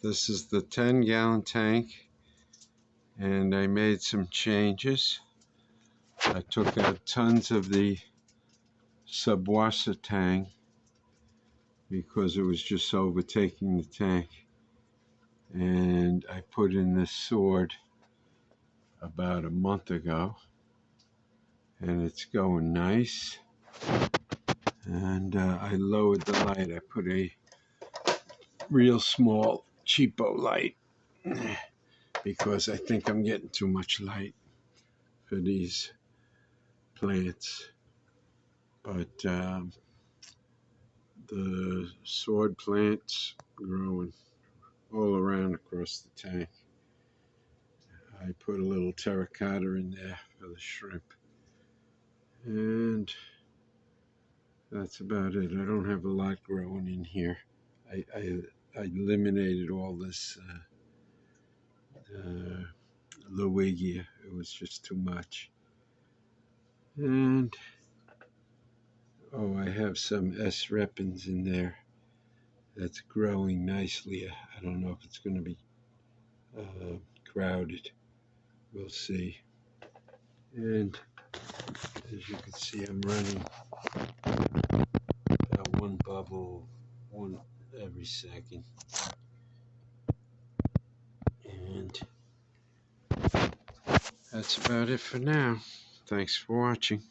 This is the 10-gallon tank, and I made some changes. I took out tons of the subwassertang because it was just overtaking the tank, and I put in this sword about a month ago, and it's going nice. And I lowered the light. I put a real small cheapo light because I think I'm getting too much light for these plants. But the sword plants growing all around across the tank. I put a little terracotta in there for the shrimp, and that's about it. I don't have a lot growing in here. I eliminated all this Lowigia. It was just too much. And I have some S. repens in there that's growing nicely. I don't know if it's going to be crowded. We'll see. And as you can see, I'm running about one bubble, one every second. And that's about it for now. Thanks for watching.